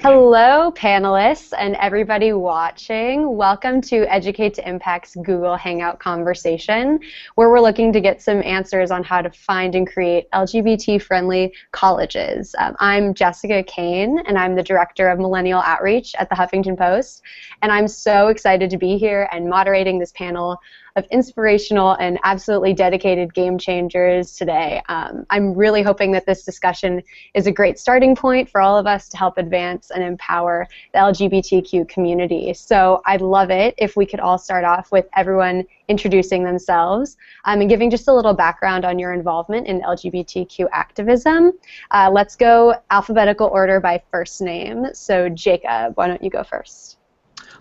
Hello, panelists and everybody watching. Welcome to Educate to Impact's Google Hangout conversation, where we're looking to get some answers on how to find and create LGBT-friendly colleges. I'm Jessica Kane, and I'm the Director of Millennial Outreach at the Huffington Post, and I'm so excited to be here and moderating this panel of inspirational and absolutely dedicated game changers today. I'm really hoping that this discussion is a great starting point for all of us to help advance and empower the LGBTQ community. So I'd love it if we could all start off with everyone introducing themselves and giving just a little background on your involvement in LGBTQ activism. Let's go alphabetical order by first name. So Jacob, why don't you go first?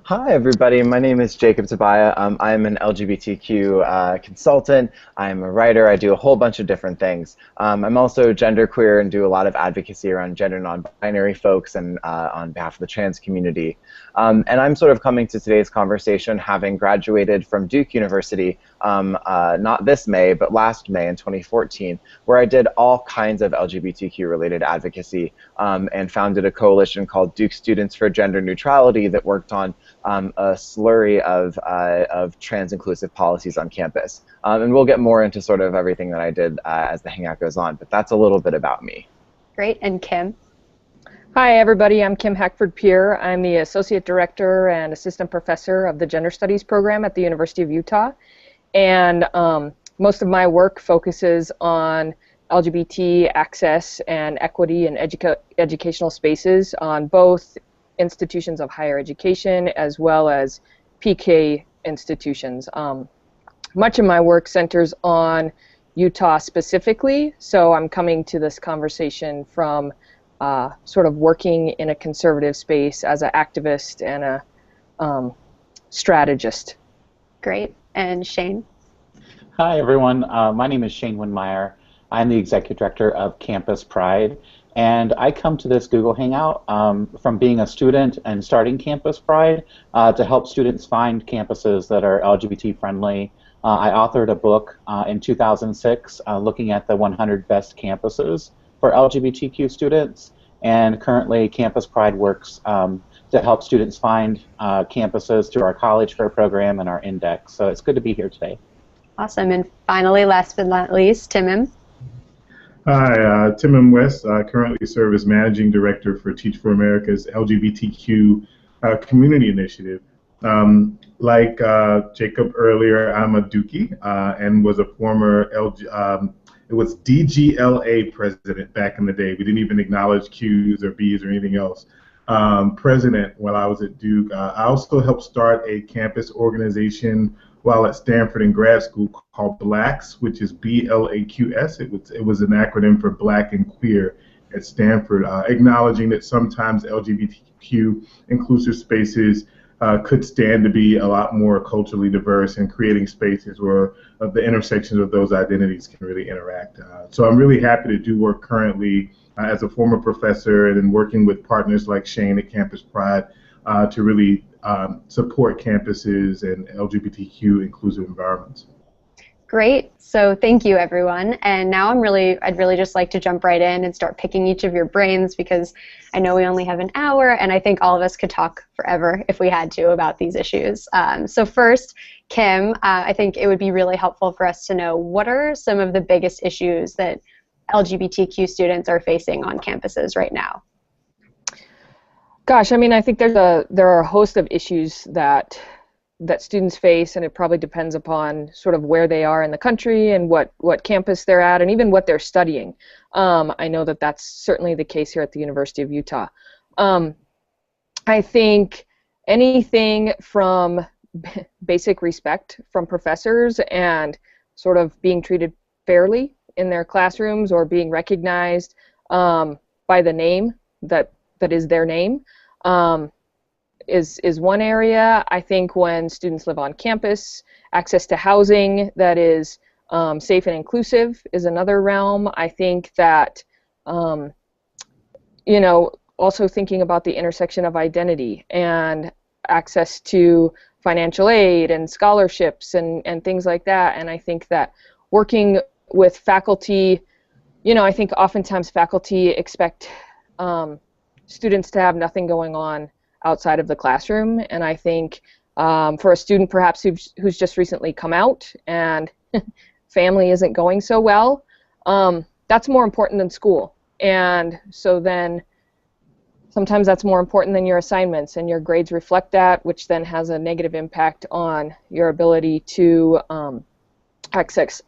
Hi everybody, my name is Jacob Tobia. I'm an LGBTQ consultant. I'm a writer. I do a whole bunch of different things. I'm also genderqueer and do a lot of advocacy around gender non-binary folks and on behalf of the trans community. And I'm sort of coming to today's conversation having graduated from Duke University, not this May, but last May in 2014, where I did all kinds of LGBTQ related advocacy and founded a coalition called Duke Students for Gender Neutrality that worked on a slurry of trans-inclusive policies on campus. And we'll get more into sort of everything that I did as the Hangout goes on, but that's a little bit about me. Great, and Kim? Hi everybody, I'm Kim Hackford-Peer. I'm the Associate Director and Assistant Professor of the Gender Studies program at the University of Utah. And most of my work focuses on LGBT access and equity in educational spaces on both institutions of higher education as well as PK institutions. Much of my work centers on Utah specifically, so I'm coming to this conversation from sort of working in a conservative space as an activist and a strategist. Great. And Shane? Hi everyone, my name is Shane Windmeyer. I'm the Executive Director of Campus Pride. And I come to this Google Hangout from being a student and starting Campus Pride to help students find campuses that are LGBT friendly. I authored a book in 2006 looking at the 100 best campuses for LGBTQ students. And currently Campus Pride works to help students find campuses through our College Fair program and our index. So it's good to be here today. Awesome. And finally, last but not least, Timon. Hi, Timon West. I currently serve as Managing Director for Teach For America's LGBTQ Community Initiative. Like Jacob earlier, I'm a Dookie and was a former it was DGLA president back in the day. We didn't even acknowledge Qs or Bs or anything else. President while I was at Duke. I also helped start a campus organization while at Stanford in grad school called BLAQS, which is BLAQS. It was an acronym for Black and Queer at Stanford, acknowledging that sometimes LGBTQ inclusive spaces could stand to be a lot more culturally diverse and creating spaces where the intersections of those identities can really interact. So I'm really happy to do work currently as a former professor and in working with partners like Shane at Campus Pride to really support campuses and LGBTQ inclusive environments. Great. So thank you, everyone. And now I'd really just like to jump right in and start picking each of your brains because I know we only have an hour, and I think all of us could talk forever if we had to about these issues. So first, Kim, I think it would be really helpful for us to know what are some of the biggest issues that LGBTQ students are facing on campuses right now? Gosh, I mean, I think there are a host of issues that students face, and it probably depends upon sort of where they are in the country and what campus they're at and even what they're studying. I know that that's certainly the case here at the University of Utah. I think anything from basic respect from professors and sort of being treated fairly in their classrooms or being recognized by the name that is their name is one area. I think when students live on campus, access to housing that is safe and inclusive is another realm. I think that, you know, also thinking about the intersection of identity and access to financial aid and scholarships and things like that. And I think that working with faculty, you know, I think oftentimes faculty expect students to have nothing going on outside of the classroom. And I think for a student perhaps who's just recently come out and family isn't going so well, that's more important than school. And so then sometimes that's more important than your assignments, and your grades reflect that, which then has a negative impact on your ability to access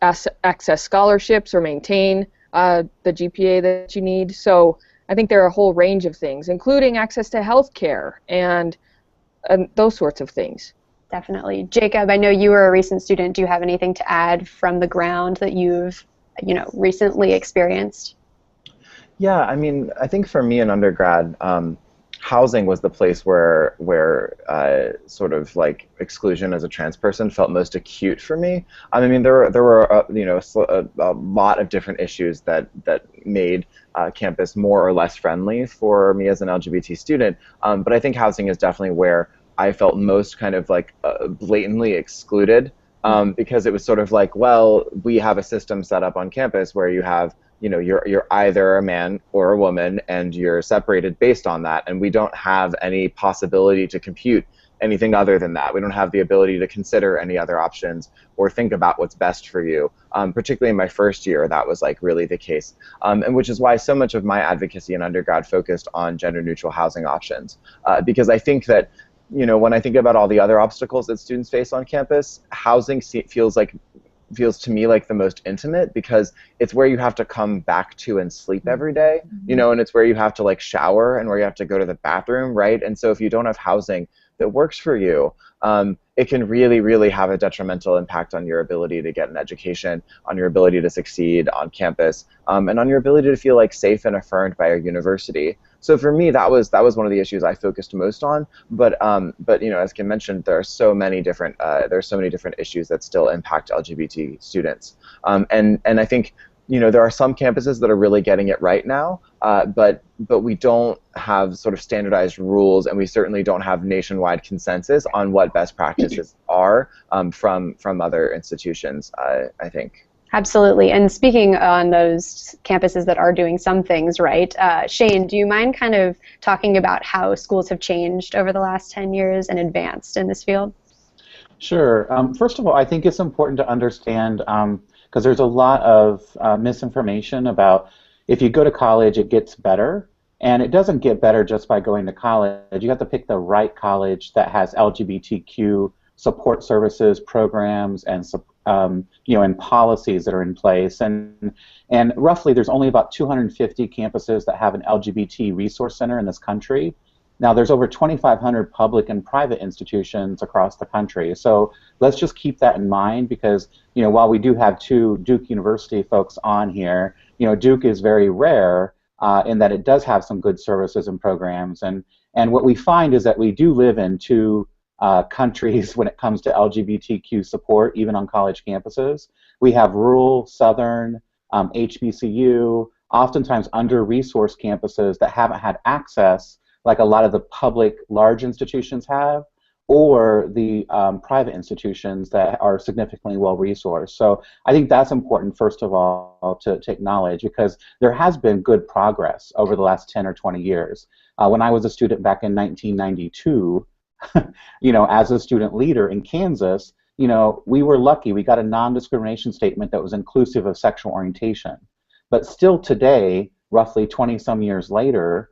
scholarships or maintain the GPA that you need. So I think there are a whole range of things, including access to health care and those sorts of things. Definitely. Jacob, I know you were a recent student. Do you have anything to add from the ground that you've recently experienced? Yeah, I mean, I think for me in undergrad, housing was the place where sort of like exclusion as a trans person felt most acute for me. I mean, there were a lot of different issues that made campus more or less friendly for me as an LGBT student, but I think housing is definitely where I felt most kind of like blatantly excluded, because it was sort of like, well, we have a system set up on campus where you have, you're either a man or a woman, and you're separated based on that, and we don't have any possibility to compute anything other than that. We don't have the ability to consider any other options or think about what's best for you. Particularly in my first year, that was like really the case, and which is why so much of my advocacy in undergrad focused on gender-neutral housing options, because I think that, when I think about all the other obstacles that students face on campus, housing feels to me like the most intimate, because it's where you have to come back to and sleep every day, and it's where you have to like shower and where you have to go to the bathroom, right? And so if you don't have housing that works for you, it can really, really have a detrimental impact on your ability to get an education, on your ability to succeed on campus, and on your ability to feel like safe and affirmed by your university. So for me, that was one of the issues I focused most on. But as Kim mentioned, there are so many different issues that still impact LGBT students. And I think there are some campuses that are really getting it right now, but we don't have sort of standardized rules, and we certainly don't have nationwide consensus on what best practices are from other institutions, I think. Absolutely. And speaking on those campuses that are doing some things right, Shane, do you mind kind of talking about how schools have changed over the last 10 years and advanced in this field? Sure. First of all, I think it's important to understand, because there's a lot of misinformation about if you go to college, it gets better. And it doesn't get better just by going to college. You have to pick the right college that has LGBTQ support services, programs, and and policies that are in place. And roughly, there's only about 250 campuses that have an LGBT resource center in this country. Now, there's over 2,500 public and private institutions across the country. So let's just keep that in mind, because while we do have two Duke University folks on here, Duke is very rare in that it does have some good services and programs. And what we find is that we do live in two countries when it comes to LGBTQ support, even on college campuses. We have rural, southern, HBCU, oftentimes under-resourced campuses that haven't had access like a lot of the public large institutions have, or the private institutions that are significantly well-resourced. So I think that's important, first of all, to acknowledge, because there has been good progress over the last 10 or 20 years. When I was a student back in 1992, as a student leader in Kansas, we were lucky. We got a non-discrimination statement that was inclusive of sexual orientation. But still today, roughly 20-some years later,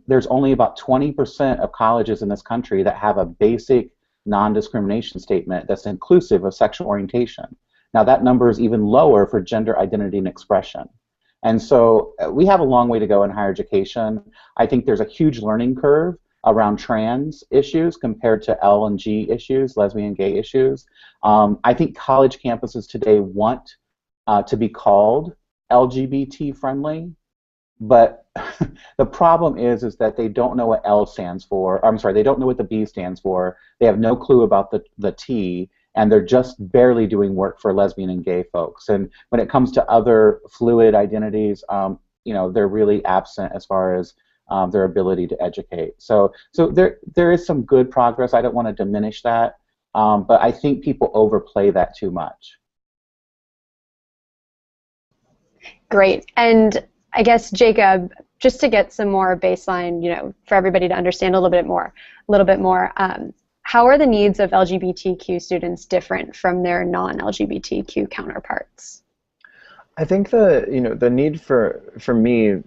there's only about 20% of colleges in this country that have a basic non-discrimination statement that's inclusive of sexual orientation. Now, that number is even lower for gender identity and expression. And so we have a long way to go in higher education. I think there's a huge learning curve around trans issues compared to L and G issues, lesbian, gay issues. I think college campuses today want to be called LGBT friendly, but the problem is that they don't know what L stands for. I'm sorry, they don't know what the B stands for. They have no clue about the T, and they're just barely doing work for lesbian and gay folks. And when it comes to other fluid identities, they're really absent as far as their ability to educate. So there is some good progress. I don't want to diminish that, but I think people overplay that too much. Great. And I guess, Jacob, just to get some more baseline, for everybody to understand a little bit more, how are the needs of LGBTQ students different from their non-LGBTQ counterparts? I think the need for me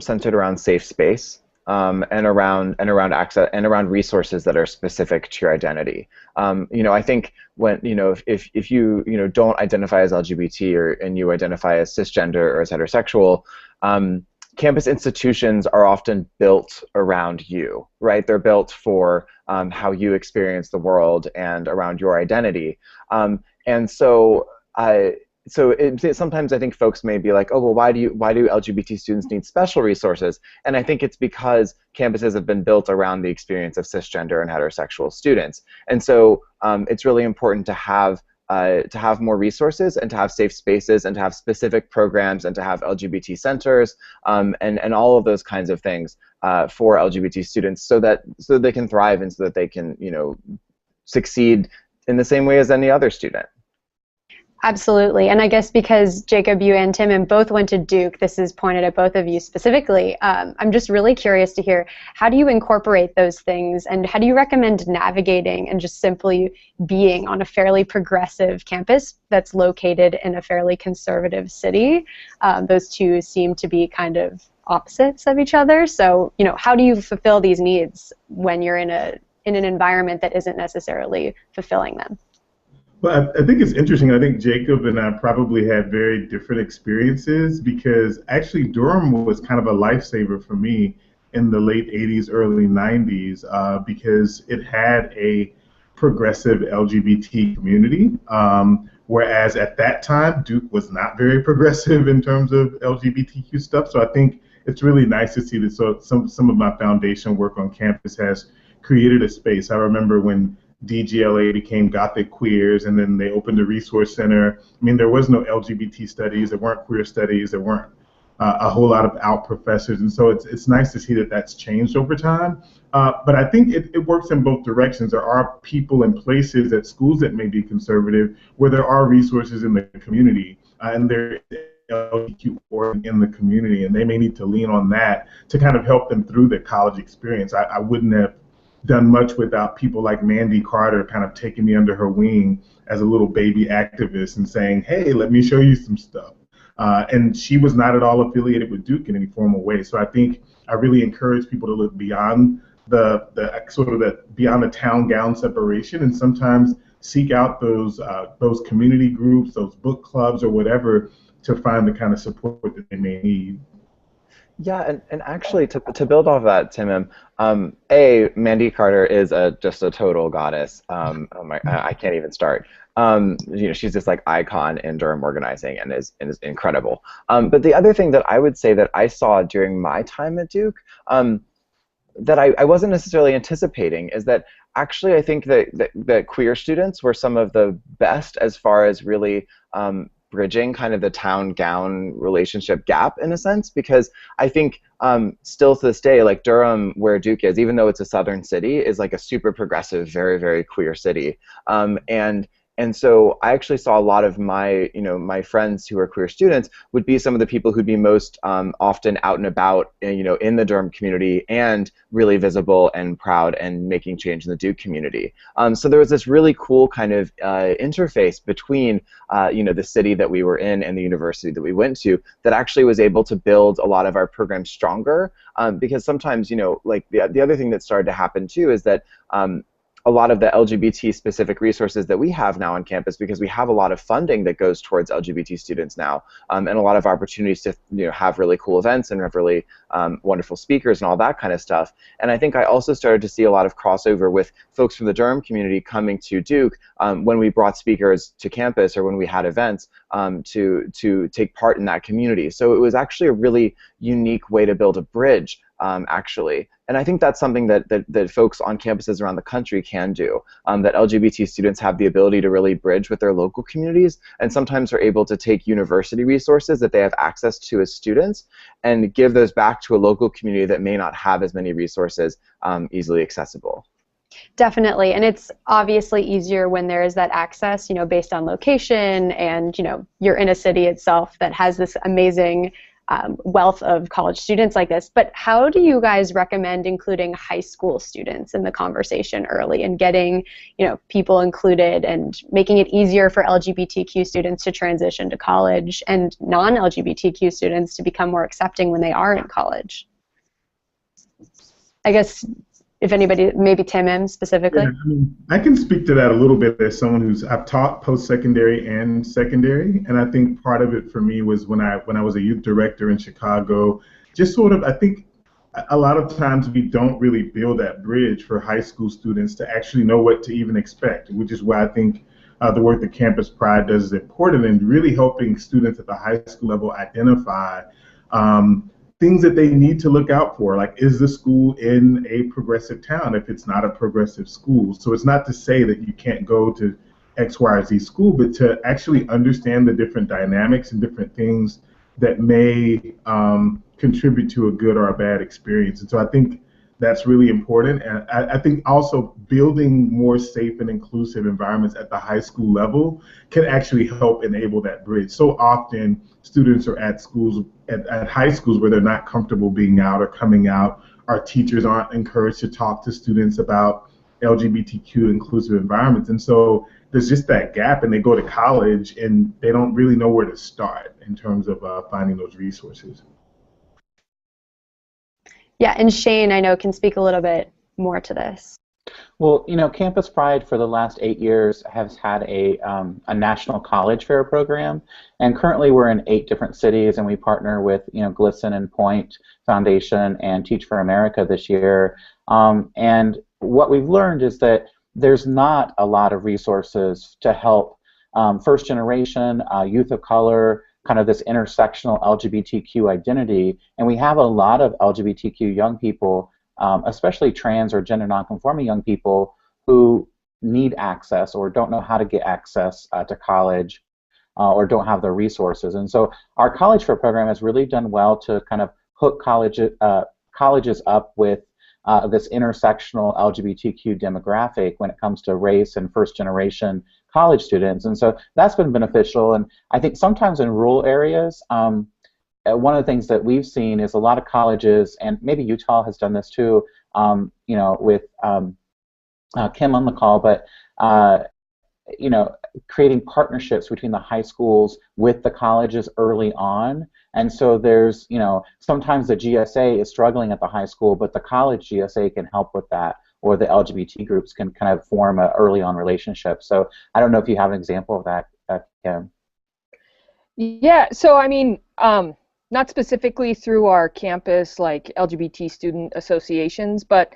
centered around safe space, and around access and around resources that are specific to your identity. I think when if you don't identify as LGBT and you identify as cisgender or as heterosexual, campus institutions are often built around you, right? They're built for how you experience the world and around your identity, and so sometimes I think folks may be like, oh, well, why do LGBT students need special resources? And I think it's because campuses have been built around the experience of cisgender and heterosexual students. And so it's really important to have more resources and to have safe spaces and to have specific programs and to have LGBT centers, and all of those kinds of things for LGBT students so that they can thrive and so that they can succeed in the same way as any other student. Absolutely, and I guess because Jacob, you and Tim, and both went to Duke, this is pointed at both of you specifically. I'm just really curious to hear, how do you incorporate those things, and how do you recommend navigating and just simply being on a fairly progressive campus that's located in a fairly conservative city? Those two seem to be kind of opposites of each other. So, how do you fulfill these needs when you're in an environment that isn't necessarily fulfilling them? Well, I think it's interesting. I think Jacob and I probably had very different experiences because actually Durham was kind of a lifesaver for me in the late 80s, early 90s because it had a progressive LGBT community, whereas at that time Duke was not very progressive in terms of LGBTQ stuff. So I think it's really nice to see that some of my foundation work on campus has created a space. I remember when DGLA became Gothic Queers, and then they opened a resource center. I mean, there was no LGBT studies, there weren't queer studies, there weren't a whole lot of out professors, and so it's nice to see that that's changed over time. But I think it works in both directions. There are people and places at schools that may be conservative where there are resources in the community, and there LGBTQ org in the community, and they may need to lean on that to kind of help them through their college experience. I wouldn't have done much without people like Mandy Carter kind of taking me under her wing as a little baby activist and saying, hey, let me show you some stuff. And she was not at all affiliated with Duke in any formal way. So I think I really encourage people to look beyond beyond the town gown separation and sometimes seek out those community groups, those book clubs or whatever to find the kind of support that they may need. Yeah, and actually, to build off that, Tim, Mandy Carter is just a total goddess. I can't even start. She's this like icon in Durham organizing and is incredible. But the other thing that I would say that I saw during my time at Duke that I wasn't necessarily anticipating is that actually I think that queer students were some of the best as far as really bridging kind of the town gown relationship gap in a sense, because I think still to this day, like Durham, where Duke is, even though it's a southern city, is like a super progressive, very, very queer city. And so I actually saw a lot of my, my friends who are queer students would be some of the people who'd be most often out and about, in the Durham community and really visible and proud and making change in the Duke community. So there was this really cool kind of interface between, the city that we were in and the university that we went to that actually was able to build a lot of our programs stronger. Because sometimes, like the other thing that started to happen too is that a lot of the LGBT specific resources that we have now on campus, because we have a lot of funding that goes towards LGBT students now, and a lot of opportunities to have really cool events and have really wonderful speakers and all that kind of stuff. And I think I also started to see a lot of crossover with folks from the Durham community coming to Duke when we brought speakers to campus or when we had events to take part in that community. So it was actually a really unique way to build a bridge, actually. And I think that's something that folks on campuses around the country can do, that LGBT students have the ability to really bridge with their local communities and sometimes are able to take university resources that they have access to as students and give those back to a local community that may not have as many resources easily accessible. Definitely, and it's obviously easier when there is that access, based on location and, you're in a city itself that has this amazing wealth of college students like this. But how do you guys recommend including high school students in the conversation early and getting, people included and making it easier for LGBTQ students to transition to college and non-LGBTQ students to become more accepting when they are in college? I guess if anybody, maybe Tim M specifically. Yeah, I can speak to that a little bit as someone I've taught post-secondary and secondary, and I think part of it for me was when I was a youth director in Chicago, just sort of, I think a lot of times we don't really build that bridge for high school students to actually know what to even expect, which is why I think the work that Campus Pride does is important in really helping students at the high school level identify things that they need to look out for, like is the school in a progressive town if it's not a progressive school? So it's not to say that you can't go to X, Y, or Z school, but to actually understand the different dynamics and different things that may contribute to a good or a bad experience. And so I think that's really important. And I think also building more safe and inclusive environments at the high school level can actually help enable that bridge. So often students are at schools, at high schools where they're not comfortable being out or coming out. Our teachers aren't encouraged to talk to students about LGBTQ inclusive environments. And so there's just that gap, and they go to college and they don't really know where to start in terms of finding those resources. Yeah, and Shane, I know, can speak a little bit more to this. Well, Campus Pride for the last 8 years has had a national college fair program, and currently we're in 8 different cities, and we partner with GLSEN and Point Foundation and Teach For America this year. And what we've learned is that there's not a lot of resources to help first generation, youth of color, kind of this intersectional LGBTQ identity, and we have a lot of LGBTQ young people, especially trans or gender non-conforming young people, who need access or don't know how to get access to college or don't have the resources. And so our college fair program has really done well to kind of hook colleges up with this intersectional LGBTQ demographic when it comes to race and first generation college students. And so that's been beneficial. And I think sometimes in rural areas, one of the things that we've seen is a lot of colleges, and maybe Utah has done this too, with Kim on the call, but creating partnerships between the high schools with the colleges early on. And so there's, sometimes the GSA is struggling at the high school, but the college GSA can help with that, or the LGBT groups can kind of form an early on relationship. So I don't know if you have an example of that, Kim. Yeah, so I mean, not specifically through our campus like LGBT student associations, but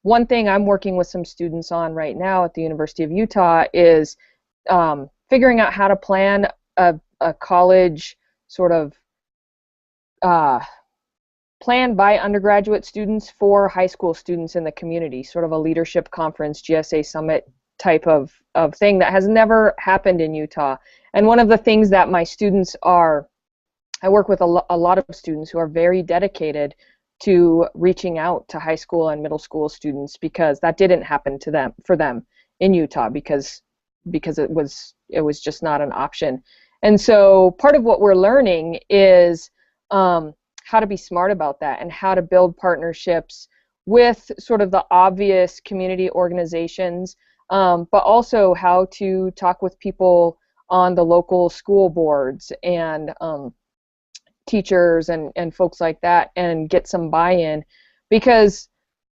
one thing I'm working with some students on right now at the University of Utah is figuring out how to plan a college sort of planned by undergraduate students for high school students in the community, sort of a leadership conference, GSA summit type of thing that has never happened in Utah. And one of the things that my students are, I work with a lot of students who are very dedicated to reaching out to high school and middle school students, because that didn't happen for them in Utah because it was just not an option. And so part of what we're learning is how to be smart about that and how to build partnerships with sort of the obvious community organizations, but also how to talk with people on the local school boards and teachers and folks like that, and get some buy-in. Because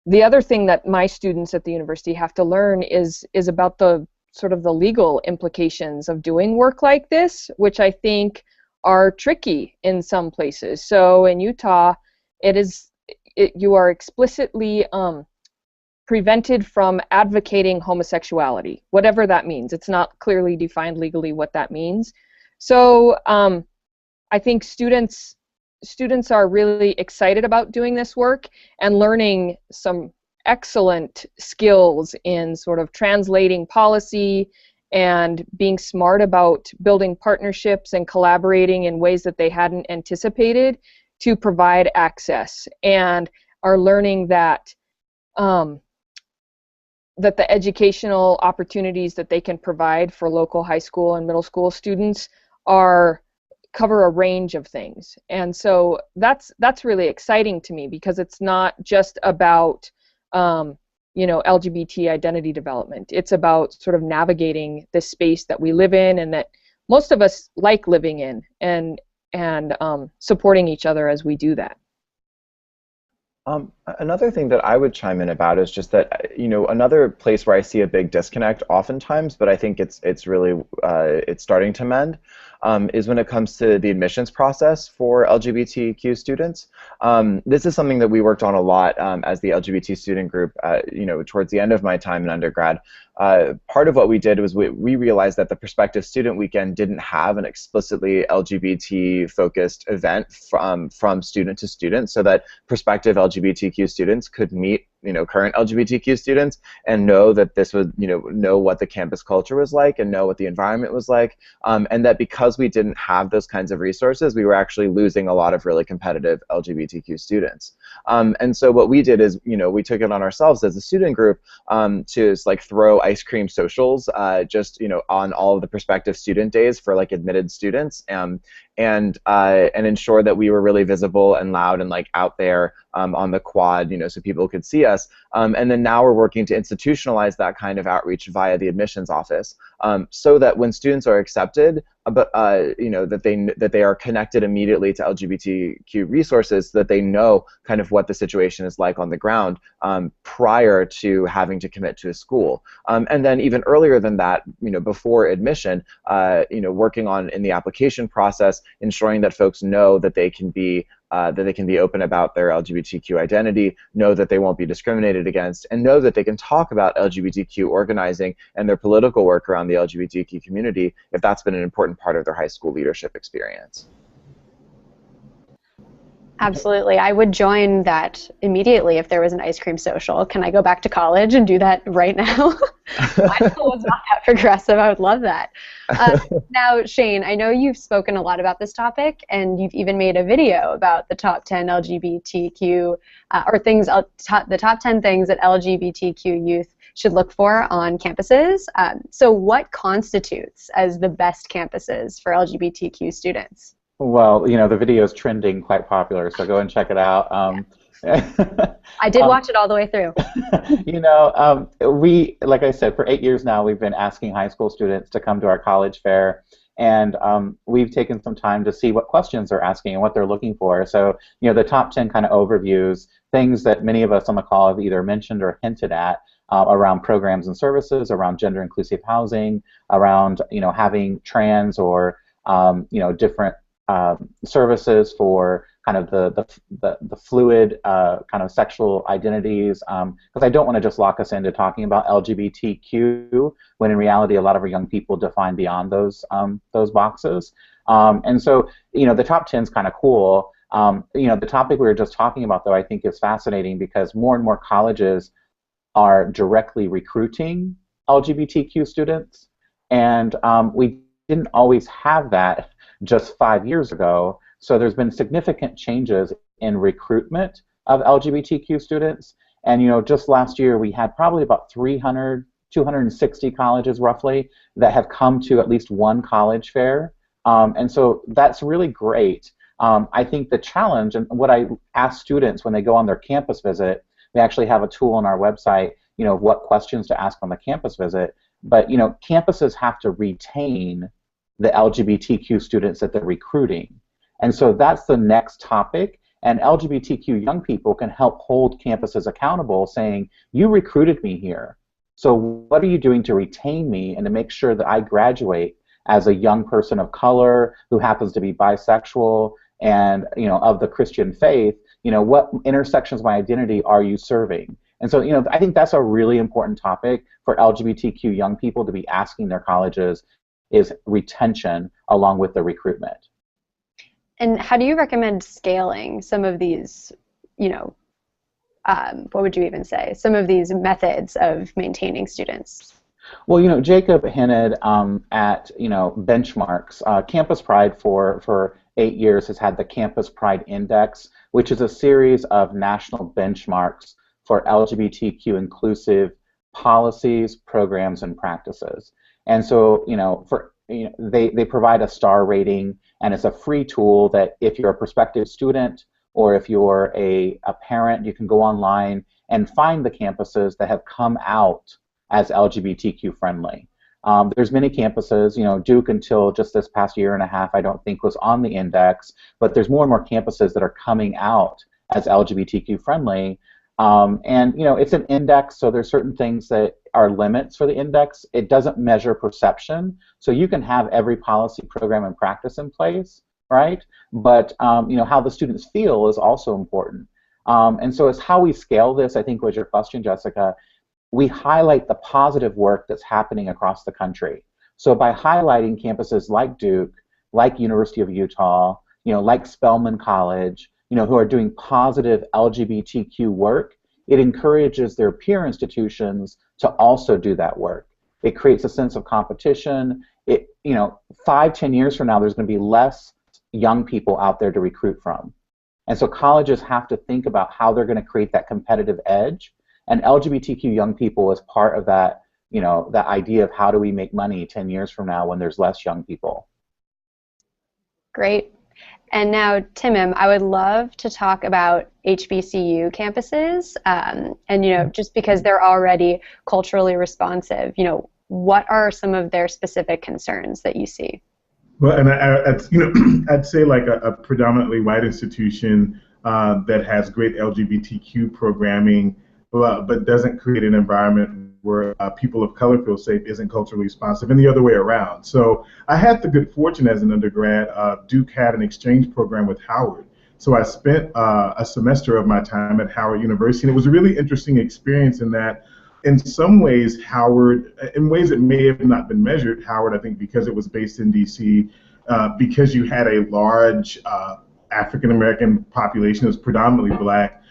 the other thing that my students at the university have to learn is about the sort of the legal implications of doing work like this, which I think are tricky in some places. So in Utah, you are explicitly prevented from advocating homosexuality, whatever that means. It's not clearly defined legally what that means. So I think students are really excited about doing this work and learning some excellent skills in sort of translating policy and being smart about building partnerships and collaborating in ways that they hadn't anticipated to provide access, and are learning that that the educational opportunities that they can provide for local high school and middle school students are cover a range of things. And so that's really exciting to me, because it's not just about LGBT identity development. It's about sort of navigating this space that we live in and that most of us like living in, and supporting each other as we do that. Another thing that I would chime in about is just that, another place where I see a big disconnect oftentimes, but I think it's really it's starting to mend, is when it comes to the admissions process for LGBTQ students. This is something that we worked on a lot as the LGBT student group, towards the end of my time in undergrad. Part of what we did was we realized that the Prospective Student Weekend didn't have an explicitly LGBT-focused event from student to student, so that prospective LGBTQ students could meet current LGBTQ students and know that this was, know what the campus culture was like and know what the environment was like, and that because we didn't have those kinds of resources, we were actually losing a lot of really competitive LGBTQ students. And so what we did is, we took it on ourselves as a student group to throw ice cream socials just, on all of the prospective student days for admitted students, and ensure that we were really visible and loud and out there on the quad, so people could see us. And then now we're working to institutionalize that kind of outreach via the admissions office, so that when students are accepted, that they are connected immediately to LGBTQ resources, so that they know kind of what the situation is like on the ground prior to having to commit to a school. And then even earlier than that, before admission, working on in the application process, ensuring that folks know that they can be open about their LGBTQ identity, know that they won't be discriminated against, and know that they can talk about LGBTQ organizing and their political work around the LGBTQ community if that's been an important part of their high school leadership experience. Absolutely. I would join that immediately if there was an ice cream social. Can I go back to college and do that right now? My school was not that progressive. I would love that. Now, Shane, I know you've spoken a lot about this topic, and you've even made a video about the top 10 LGBTQ, the top 10 things that LGBTQ youth should look for on campuses. So what constitutes as the best campuses for LGBTQ students? Well, the video is trending, quite popular, so go and check it out. I did watch it all the way through. We, like I said, for 8 years now, we've been asking high school students to come to our college fair, and we've taken some time to see what questions they're asking and what they're looking for. So, the top 10 kind of overviews, things that many of us on the call have either mentioned or hinted at, around programs and services, around gender inclusive housing, around, having trans or, different services for kind of the fluid kind of sexual identities, because I don't want to just lock us into talking about LGBTQ when in reality a lot of our young people define beyond those boxes. And so the top 10 is kind of cool. The topic we were just talking about, though, I think is fascinating because more and more colleges are directly recruiting LGBTQ students, and we didn't always have that just 5 years ago. So there's been significant changes in recruitment of LGBTQ students. And just last year we had probably about 260 colleges roughly that have come to at least one college fair. And so that's really great. I think the challenge, and what I ask students when they go on their campus visit, we actually have a tool on our website, what questions to ask on the campus visit. But campuses have to retain the LGBTQ students that they're recruiting. And so that's the next topic, and LGBTQ young people can help hold campuses accountable, saying, you recruited me here, so what are you doing to retain me and to make sure that I graduate as a young person of color who happens to be bisexual and of the Christian faith, what intersections of my identity are you serving? And so I think that's a really important topic for LGBTQ young people to be asking their colleges, is retention along with the recruitment. And how do you recommend scaling some of these, what would you even say, some of these methods of maintaining students? Well, Jacob hinted at, benchmarks. Campus Pride for 8 years has had the Campus Pride Index, which is a series of national benchmarks for LGBTQ inclusive policies, programs, and practices. And so, for they provide a star rating, and it's a free tool that if you're a prospective student or if you're a parent, you can go online and find the campuses that have come out as LGBTQ friendly. There's many campuses, Duke until just this past year and a half I don't think was on the index, but there's more and more campuses that are coming out as LGBTQ friendly. And it's an index, so there's certain things that are limits for the index. It doesn't measure perception, so you can have every policy, program, and practice in place, right? But how the students feel is also important. And so it's how we scale this, I think was your question, Jessica. We highlight the positive work that's happening across the country. So by highlighting campuses like Duke, like University of Utah, like Spelman College, who are doing positive LGBTQ work, it encourages their peer institutions to also do that work. It creates a sense of competition. 5-10 years from now, there's going to be less young people out there to recruit from. And so colleges have to think about how they're going to create that competitive edge. And LGBTQ young people is part of that, that idea of how do we make money 10 years from now when there's less young people. Great. And now, Timim, I would love to talk about HBCU campuses, and just because they're already culturally responsive, what are some of their specific concerns that you see? Well, and I'd say like a predominantly white institution that has great LGBTQ programming, but doesn't create an environment where people of color feel safe isn't culturally responsive, and the other way around. So I had the good fortune as an undergrad, Duke had an exchange program with Howard. So I spent a semester of my time at Howard University, and it was a really interesting experience in that in some ways Howard, in ways that may have not been measured, Howard, I think because it was based in DC, because you had a large African-American population, it was predominantly black,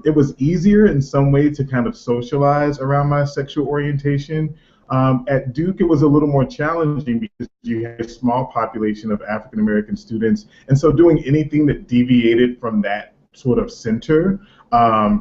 it was easier in some way to kind of socialize around my sexual orientation. At Duke, it was a little more challenging because you had a small population of African-American students, and so doing anything that deviated from that sort of center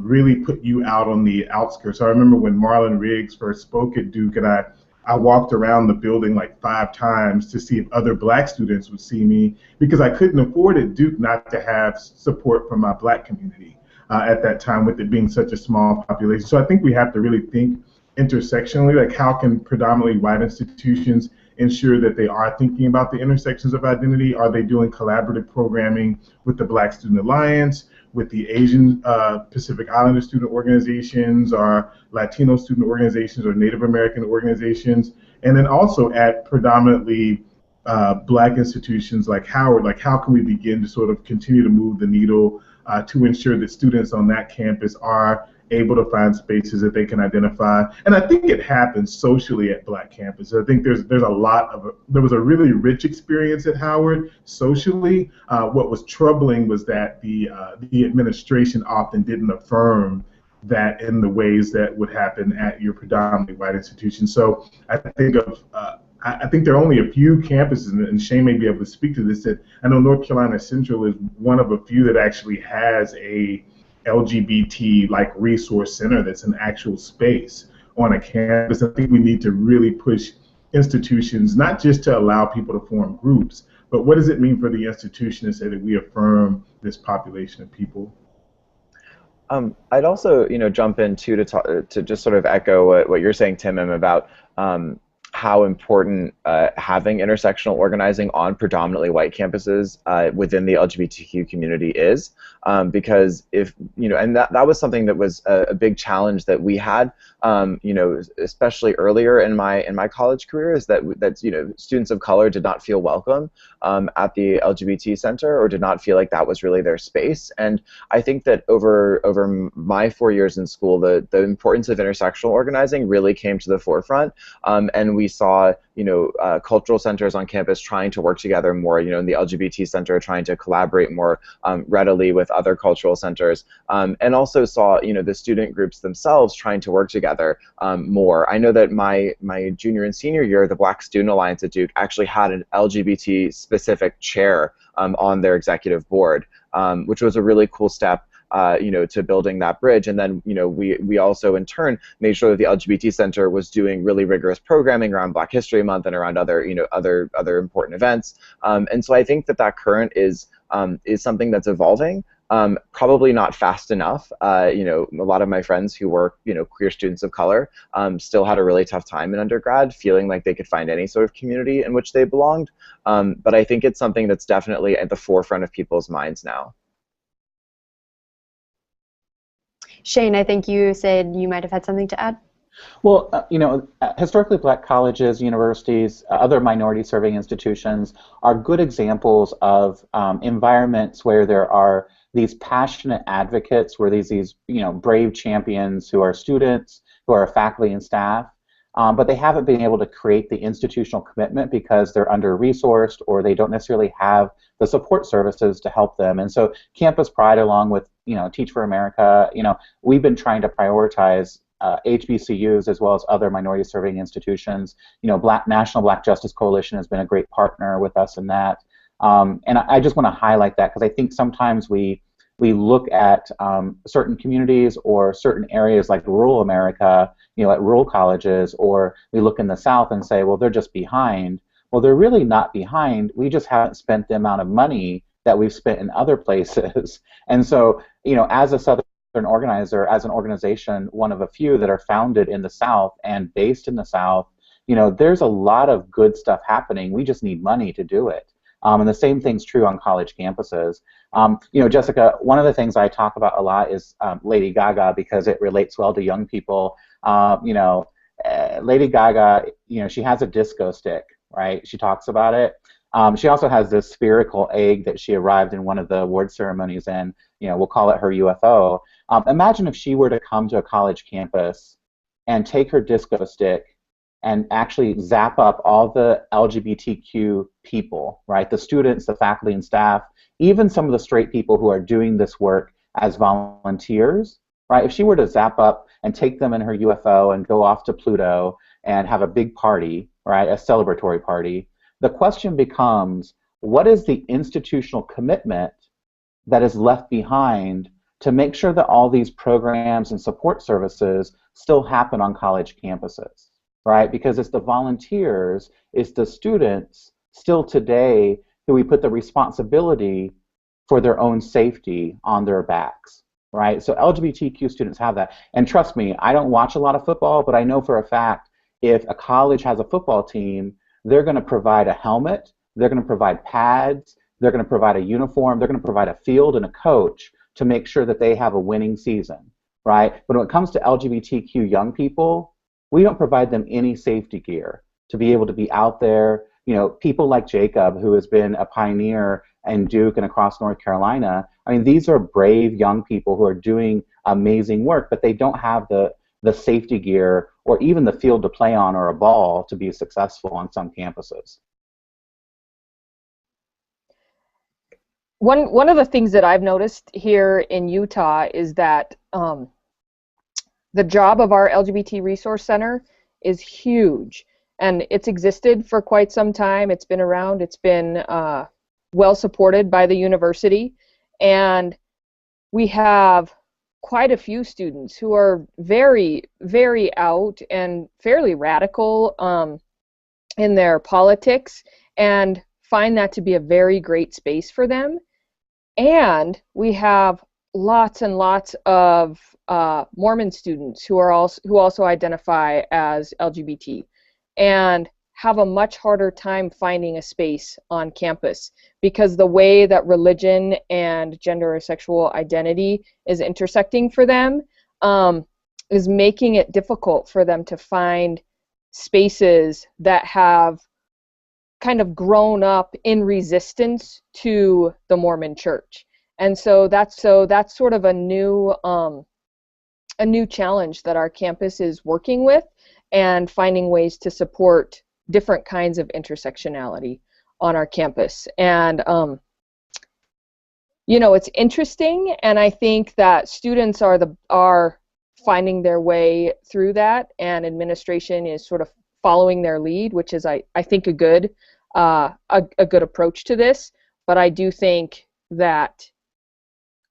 really put you out on the outskirts. I remember when Marlon Riggs first spoke at Duke, and I walked around the building like 5 times to see if other black students would see me, because I couldn't afford at Duke not to have support from my black community at that time, with it being such a small population. So I think we have to really think intersectionally, like how can predominantly white institutions ensure that they are thinking about the intersections of identity? Are they doing collaborative programming with the Black Student Alliance, with the Asian Pacific Islander student organizations, or Latino student organizations, or Native American organizations? And then also at predominantly black institutions like Howard, like how can we begin to sort of continue to move the needle to ensure that students on that campus are able to find spaces that they can identify? And I think it happens socially at black campuses. I think there was a really rich experience at Howard socially. What was troubling was that the administration often didn't affirm that in the ways that would happen at your predominantly white institution. So I think there are only a few campuses, and Shane may be able to speak to this, that I know North Carolina Central is one of a few that actually has a LGBT resource center that's an actual space on a campus. I think we need to really push institutions, not just to allow people to form groups, but what does it mean for the institution to say that we affirm this population of people? I'd also, jump in too to just sort of echo what you're saying, Timim, about how important having intersectional organizing on predominantly white campuses within the LGBTQ community is, because if and that was something that was a big challenge that we had, especially earlier in my college career, is that students of color did not feel welcome at the LGBT center, or did not feel like that was really their space. And I think that over my 4 years in school, the importance of intersectional organizing really came to the forefront, and we saw cultural centers on campus trying to work together more, in the LGBT center trying to collaborate more readily with other cultural centers, and also saw the student groups themselves trying to work together more. I know that my junior and senior year, the Black Student Alliance at Duke actually had an LGBT specific chair on their executive board, which was a really cool step. to building that bridge. And then, we also in turn made sure that the LGBT Center was doing really rigorous programming around Black History Month and around other, other important events. And so I think that current is something that's evolving. Probably not fast enough. A lot of my friends who were, queer students of color still had a really tough time in undergrad, feeling like they could find any sort of community in which they belonged. But I think it's something that's definitely at the forefront of people's minds now. Shane, I think you said you might have had something to add. Well, historically Black colleges, universities, other minority-serving institutions are good examples of environments where there are these passionate advocates, where these brave champions who are students, who are faculty and staff, but they haven't been able to create the institutional commitment because they're under-resourced or they don't necessarily have the support services to help them. And so Campus Pride, along with Teach for America, we've been trying to prioritize HBCUs as well as other minority-serving institutions. National Black Justice Coalition has been a great partner with us in that. And I just want to highlight that because I think sometimes we look at certain communities or certain areas like rural America, at rural colleges, or we look in the South and say, well, they're just behind. Well, they're really not behind. We just haven't spent the amount of money that we've spent in other places. And so, as a Southern organizer, as an organization, one of a few that are founded in the South and based in the South, there's a lot of good stuff happening. We just need money to do it. And the same thing's true on college campuses. Jessica, one of the things I talk about a lot is Lady Gaga, because it relates well to young people. Lady Gaga, she has a disco stick, right? She talks about it. She also has this spherical egg that she arrived in one of the award ceremonies in. We'll call it her UFO. Imagine if she were to come to a college campus and take her disco stick and actually zap up all the LGBTQ people, right? The students, the faculty and staff, even some of the straight people who are doing this work as volunteers, right? If she were to zap up and take them in her UFO and go off to Pluto and have a big party, right, a celebratory party, the question becomes, what is the institutional commitment that is left behind to make sure that all these programs and support services still happen on college campuses, right? Because it's the volunteers, it's the students still today who we put the responsibility for their own safety on their backs, right? So LGBTQ students have that. And trust me, I don't watch a lot of football, but I know for a fact if a college has a football team, they're going to provide a helmet, they're going to provide pads, they're going to provide a uniform, they're going to provide a field and a coach to make sure that they have a winning season, right? But when it comes to LGBTQ young people, we don't provide them any safety gear to be able to be out there. People like Jacob, who has been a pioneer in Duke and across North Carolina, these are brave young people who are doing amazing work, but they don't have the safety gear or even the field to play on or a ball to be successful on some campuses. One of the things that I've noticed here in Utah is that the job of our LGBT Resource Center is huge, and it's existed for quite some time. It's been around. It's been well supported by the university, and we have quite a few students who are very, very out and fairly radical in their politics, and find that to be a very great space for them. And we have lots and lots of Mormon students who also identify as LGBT and have a much harder time finding a space on campus because the way that religion and gender or sexual identity is intersecting for them is making it difficult for them to find spaces that have kind of grown up in resistance to the Mormon Church. And so that's sort of a new challenge that our campus is working with, and finding ways to support different kinds of intersectionality on our campus. And it's interesting, and I think that students are finding their way through that, and administration is sort of following their lead, which is I think a good approach to this. But I do think that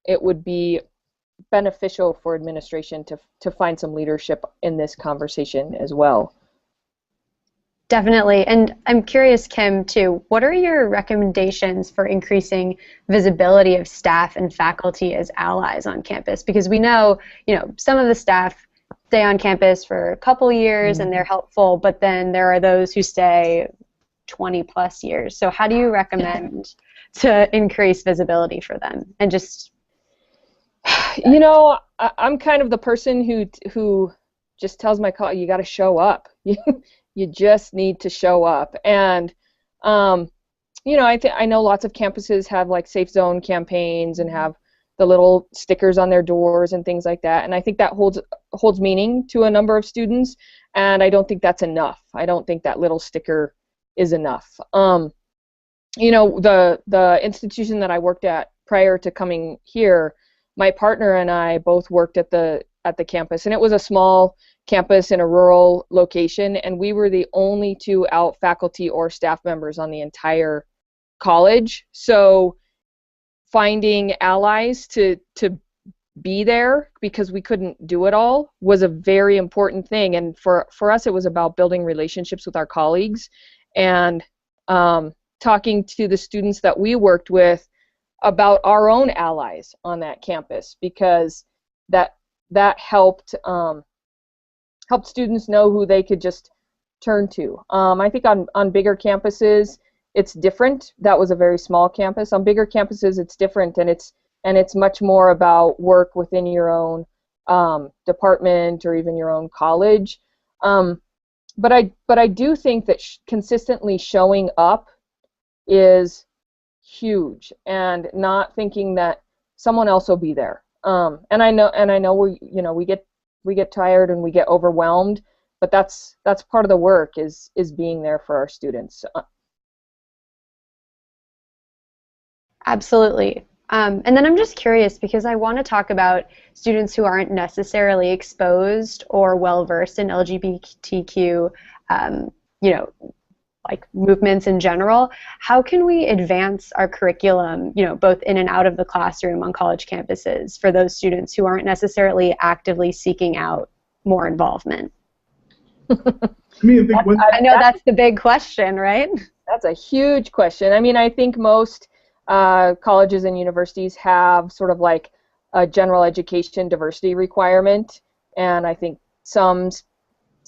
it would be beneficial for administration to find some leadership in this conversation as well. Definitely. And I'm curious, Kim, too, what are your recommendations for increasing visibility of staff and faculty as allies on campus? Because we know, some of the staff stay on campus for a couple years and they're helpful, but then there are those who stay 20 plus years. So how do you recommend to increase visibility for them? And just I'm kind of the person who just tells my colleague, you got to show up. You just need to show up. And I know lots of campuses have like safe zone campaigns and have the little stickers on their doors and things like that. And I think that holds meaning to a number of students. And I don't think that's enough. I don't think that little sticker is enough. The institution that I worked at prior to coming here, my partner and I both worked at the campus, and it was a small campus in a rural location, and we were the only two out faculty or staff members on the entire college. So finding allies to be there, because we couldn't do it all, was a very important thing. And for us, it was about building relationships with our colleagues and talking to the students that we worked with about our own allies on that campus, because that helped students know who they could just turn to. I think on bigger campuses it's different. That was a very small campus. On bigger campuses it's different, and it's much more about work within your own department or even your own college. But I do think that consistently showing up is huge, and not thinking that someone else will be there. And I know we get tired and we get overwhelmed, but that's part of the work is being there for our students. Absolutely. And then I'm just curious, because I want to talk about students who aren't necessarily exposed or well-versed in LGBTQ, like movements in general. How can we advance our curriculum, both in and out of the classroom on college campuses, for those students who aren't necessarily actively seeking out more involvement? I know that's the big question, right? That's a huge question. I mean, I think most colleges and universities have sort of like a general education diversity requirement, and I think some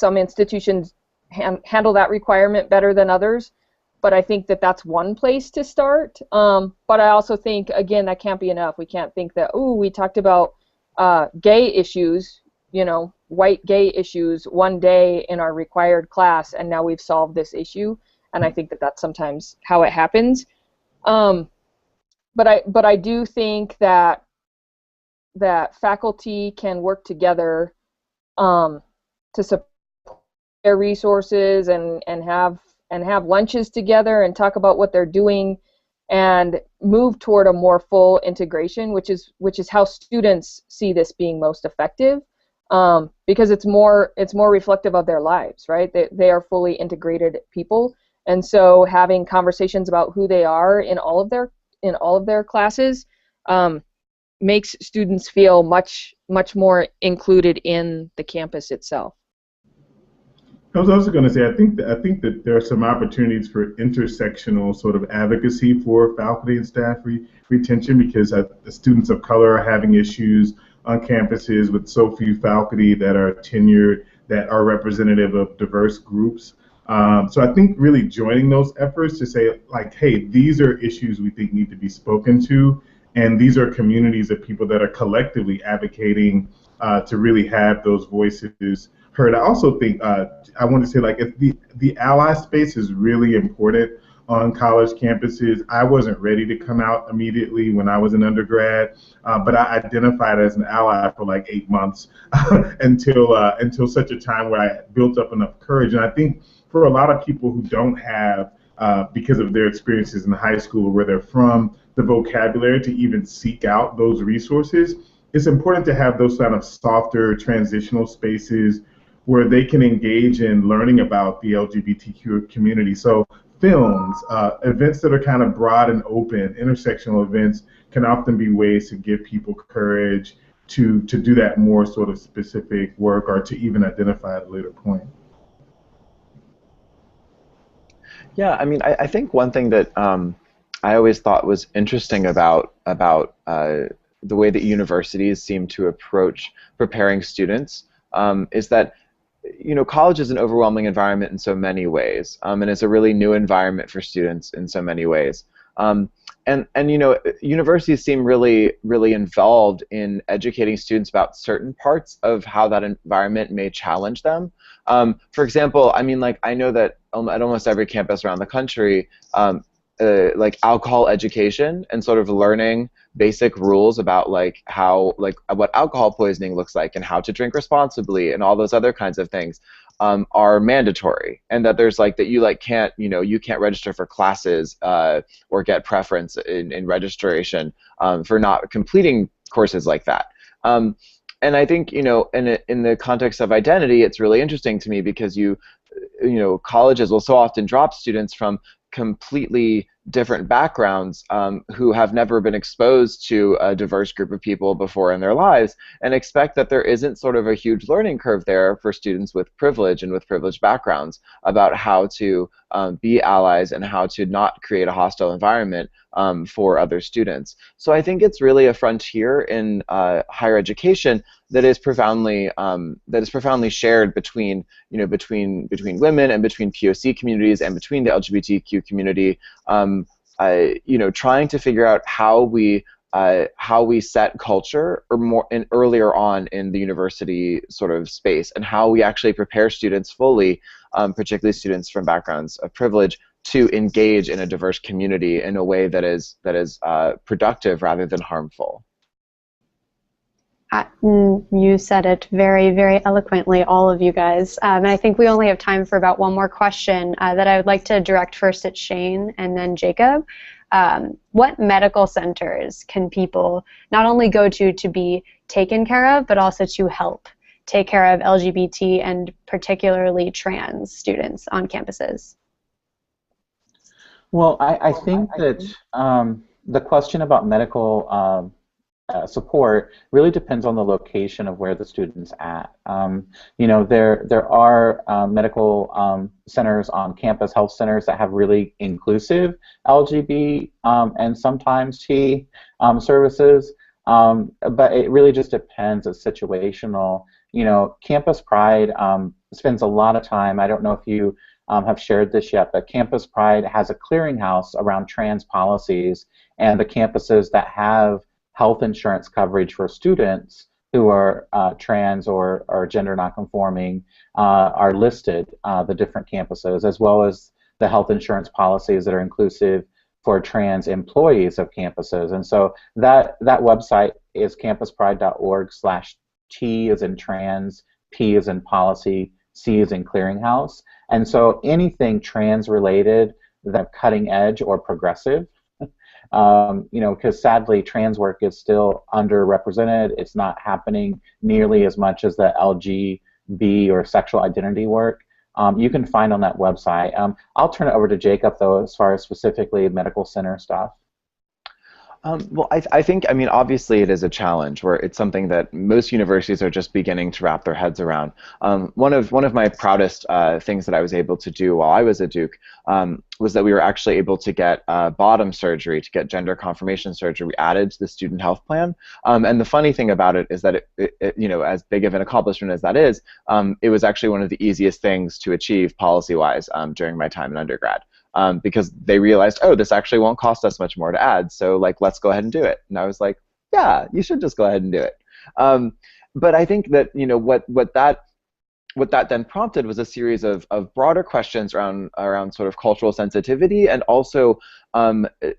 institutions handle that requirement better than others, but I think that that's one place to start. But I also think, again, that can't be enough. We can't think that, we talked about gay issues, white gay issues one day in our required class, and now we've solved this issue. And I think that that's sometimes how it happens. But I do think that faculty can work together to support their resources and have lunches together and talk about what they're doing and move toward a more full integration, which is how students see this being most effective, because it's more reflective of their lives, right? They are fully integrated people, and so having conversations about who they are in all of their classes makes students feel much more included in the campus itself. I was also going to say, I think that there are some opportunities for intersectional sort of advocacy for faculty and staff retention, because students of color are having issues on campuses with so few faculty that are tenured, that are representative of diverse groups. So I think really joining those efforts to say, like, hey, these are issues we think need to be spoken to, and these are communities of people that are collectively advocating to really have those voices heard. I also think I want to say, like, the ally space is really important on college campuses. I wasn't ready to come out immediately when I was an undergrad, but I identified as an ally for like 8 months until such a time where I built up enough courage. And I think for a lot of people who don't have, because of their experiences in high school, where they're from, the vocabulary to even seek out those resources, it's important to have those kind of softer transitional spaces where they can engage in learning about the LGBTQ community. So films, events that are kind of broad and open, intersectional events, can often be ways to give people courage to do that more sort of specific work, or to even identify at a later point? Yeah, I mean, I think one thing that I always thought was interesting about the way that universities seem to approach preparing students is that, you know, college is an overwhelming environment in so many ways, and it's a really new environment for students in so many ways. And you know, universities seem really involved in educating students about certain parts of how that environment may challenge them. For example, I mean, like, I know that at almost every campus around the country, like alcohol education and sort of learning basic rules about like what alcohol poisoning looks like and how to drink responsibly and all those other kinds of things are mandatory, and that there's like that you like can't, you know, you can't register for classes or get preference in registration for not completing courses like that. And I think, you know, in the context of identity, it's really interesting to me because you know, colleges will so often drop students from completely different backgrounds who have never been exposed to a diverse group of people before in their lives, and expect that there isn't sort of a huge learning curve there for students with privilege and with privileged backgrounds about how to be allies and how to not create a hostile environment for other students. So I think it's really a frontier in higher education that is profoundly shared between, you know, between women and between POC communities and between the LGBTQ community. You know, trying to figure out how we set culture or more and earlier on in the university sort of space, and how we actually prepare students fully, particularly students from backgrounds of privilege, to engage in a diverse community in a way that is productive rather than harmful. You said it very, very eloquently, all of you guys. And I think we only have time for about one more question that I would like to direct first at Shane and then Jacob. What medical centers can people not only go to be taken care of, but also to help take care of LGBT and particularly trans students on campuses? Well, I think that the question about medical support really depends on the location of where the student's at. You know, there are medical centers on campus, health centers that have really inclusive LGBT and sometimes T services, but it really just depends. It's situational. You know, Campus Pride spends a lot of time. I don't know if you have shared this yet, but Campus Pride has a clearinghouse around trans policies, and the campuses that have health insurance coverage for students who are trans or gender nonconforming are listed, the different campuses, as well as the health insurance policies that are inclusive for trans employees of campuses. And so that website is campuspride.org/T as in trans, P as in policy, C as in clearinghouse. And so anything trans related that's cutting edge or progressive, you know, because sadly trans work is still underrepresented. It's not happening nearly as much as the LGB or sexual identity work. You can find on that website. I'll turn it over to Jacob, though, as far as specifically medical center stuff. Well, I think, I mean, obviously it is a challenge where it's something that most universities are just beginning to wrap their heads around. One of my proudest things that I was able to do while I was at Duke was that we were actually able to get bottom surgery, to get gender confirmation surgery added to the student health plan. And the funny thing about it is that it, you know, as big of an accomplishment as that is, it was actually one of the easiest things to achieve policy-wise during my time in undergrad. Because they realized, oh, this actually won't cost us much more to add, so like, let's go ahead and do it. And I was like, yeah, you should just go ahead and do it. But I think that, you know, what that then prompted was a series of broader questions around sort of cultural sensitivity, and also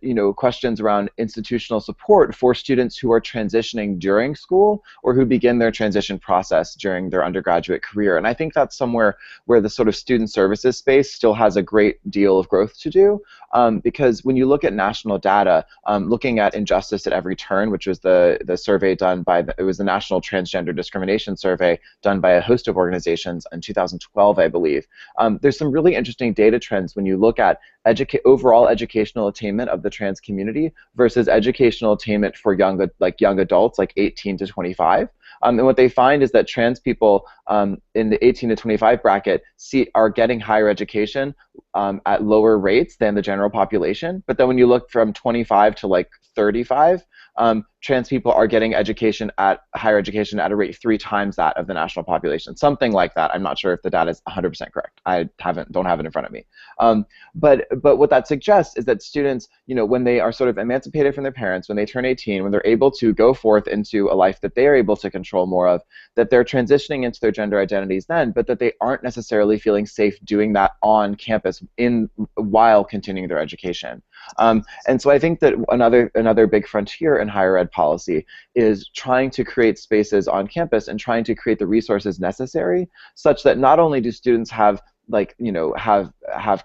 you know, questions around institutional support for students who are transitioning during school or who begin their transition process during their undergraduate career. And I think that's somewhere where the sort of student services space still has a great deal of growth to do, because when you look at national data, looking at injustice at every turn, which was the survey done by it was the National Transgender Discrimination Survey done by a host of organizations in 2012, I believe. There's some really interesting data trends when you look at overall educational educational attainment of the trans community versus educational attainment for young adults, like 18 to 25. And what they find is that trans people in the 18 to 25 bracket are getting higher education at lower rates than the general population. But then when you look from 25 to like 35, trans people are getting higher education at a rate 3 times that of the national population, something like that. I'm not sure if the data is 100% correct. I don't have it in front of me. But what that suggests is that students, when they are sort of emancipated from their parents, when they turn 18, when they're able to go forth into a life that they are able to control more of, that they're transitioning into their gender identities then, but that they aren't necessarily feeling safe doing that on campus while continuing their education. And so I think that another big frontier in higher ed policy is trying to create spaces on campus and trying to create the resources necessary such that not only do students have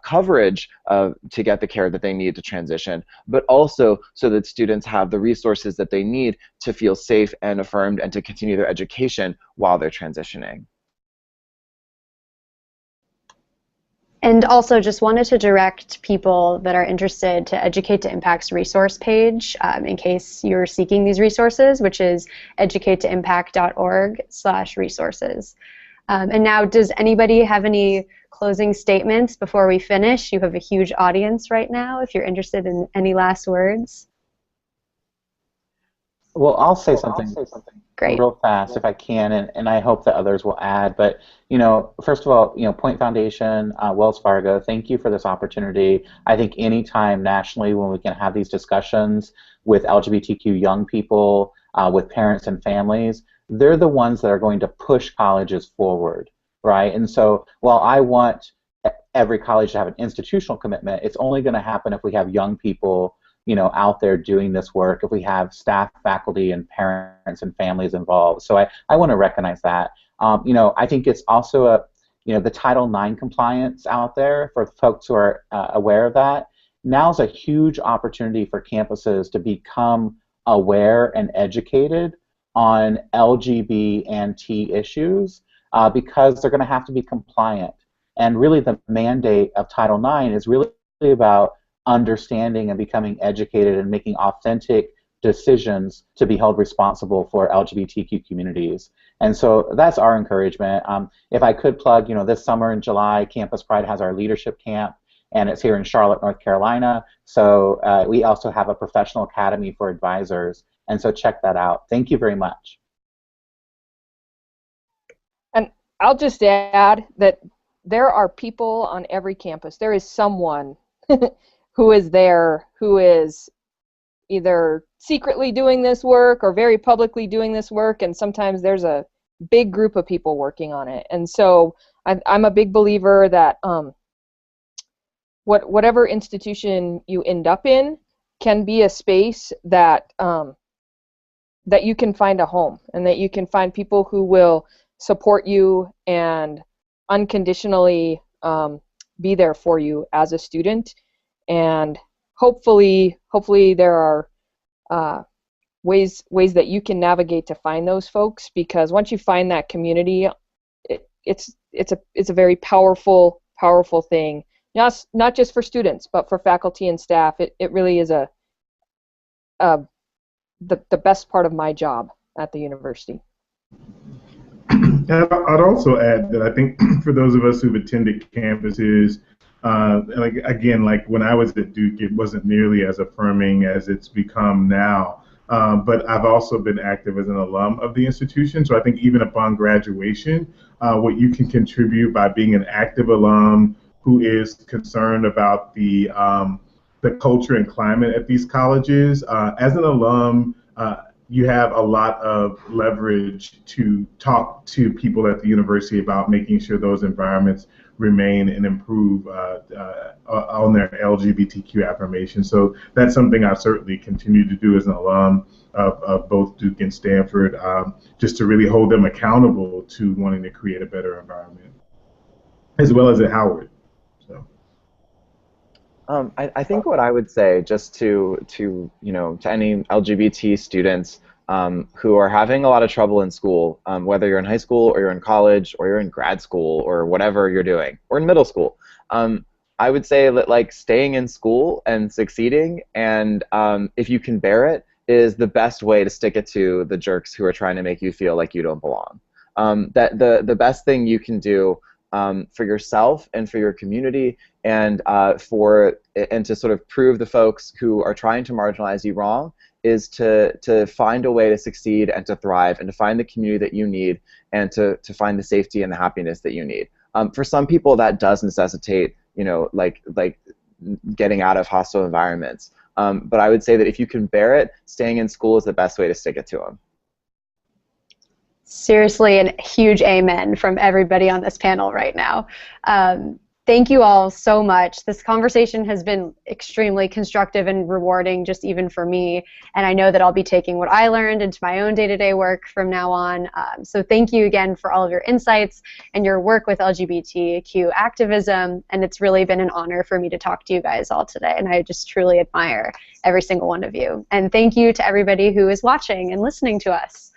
coverage to get the care that they need to transition, but also so that students have the resources that they need to feel safe and affirmed and to continue their education while they're transitioning. And also just wanted to direct people that are interested to Educate to Impact's resource page in case you're seeking these resources, which is educate2impact.org/resources. And now, does anybody have any closing statements before we finish? You have a huge audience right now if you're interested in any last words. Well, I'll say something Great. real fast if I can, and I hope that others will add. But first of all, Point Foundation, Wells Fargo, thank you for this opportunity. I think anytime nationally when we can have these discussions with LGBTQ young people, with parents and families, they're the ones that are going to push colleges forward, right? And so while I want every college to have an institutional commitment, it's only going to happen if we have young people out there doing this work, if we have staff, faculty, and parents and families involved. So I want to recognize that. I think it's also the Title IX compliance out there for folks who are aware of that. Now's a huge opportunity for campuses to become aware and educated on LGBT and T issues because they're going to have to be compliant. And really the mandate of Title IX is really about understanding and becoming educated and making authentic decisions to be held responsible for LGBTQ communities. And so that's our encouragement. If I could plug, this summer in July, Campus Pride has our leadership camp, and it's here in Charlotte, North Carolina. So we also have a professional academy for advisors, and so check that out. Thank you very much. And I'll just add that there are people on every campus. There is someone who is there, who is either secretly doing this work or very publicly doing this work, and sometimes there's a big group of people working on it. And so I'm a big believer that whatever institution you end up in can be a space that that you can find a home, and that you can find people who will support you and unconditionally be there for you as a student. And hopefully there are ways that you can navigate to find those folks, because once you find that community, it's a very powerful thing. Not just for students, but for faculty and staff. It really is the best part of my job at the university. I'd also add that I think for those of us who've attended campuses, like when I was at Duke, it wasn't nearly as affirming as it's become now. But I've also been active as an alum of the institution. So I think even upon graduation, what you can contribute by being an active alum who is concerned about the culture and climate at these colleges, as an alum, you have a lot of leverage to talk to people at the university about making sure those environments remain and improve on their LGBTQ affirmation. So that's something I've certainly continued to do as an alum of both Duke and Stanford, just to really hold them accountable to wanting to create a better environment, as well as at Howard. So. I think what I would say, just to any LGBT students who are having a lot of trouble in school, whether you're in high school or you're in college or you're in grad school or whatever you're doing, or in middle school, I would say that like staying in school and succeeding, and if you can bear it, is the best way to stick it to the jerks who are trying to make you feel like you don't belong. That the best thing you can do for yourself and for your community, and to sort of prove the folks who are trying to marginalize you wrong, is to find a way to succeed and to thrive and to find the community that you need, and to find the safety and the happiness that you need. For some people, that does necessitate, you know, like getting out of hostile environments. But I would say that if you can bear it, staying in school is the best way to stick it to them. Seriously, a huge amen from everybody on this panel right now. Thank you all so much. This conversation has been extremely constructive and rewarding, just even for me. And I know that I'll be taking what I learned into my own day-to-day work from now on. So thank you again for all of your insights and your work with LGBTQ activism. And it's really been an honor for me to talk to you guys all today. And I just truly admire every single one of you. And thank you to everybody who is watching and listening to us.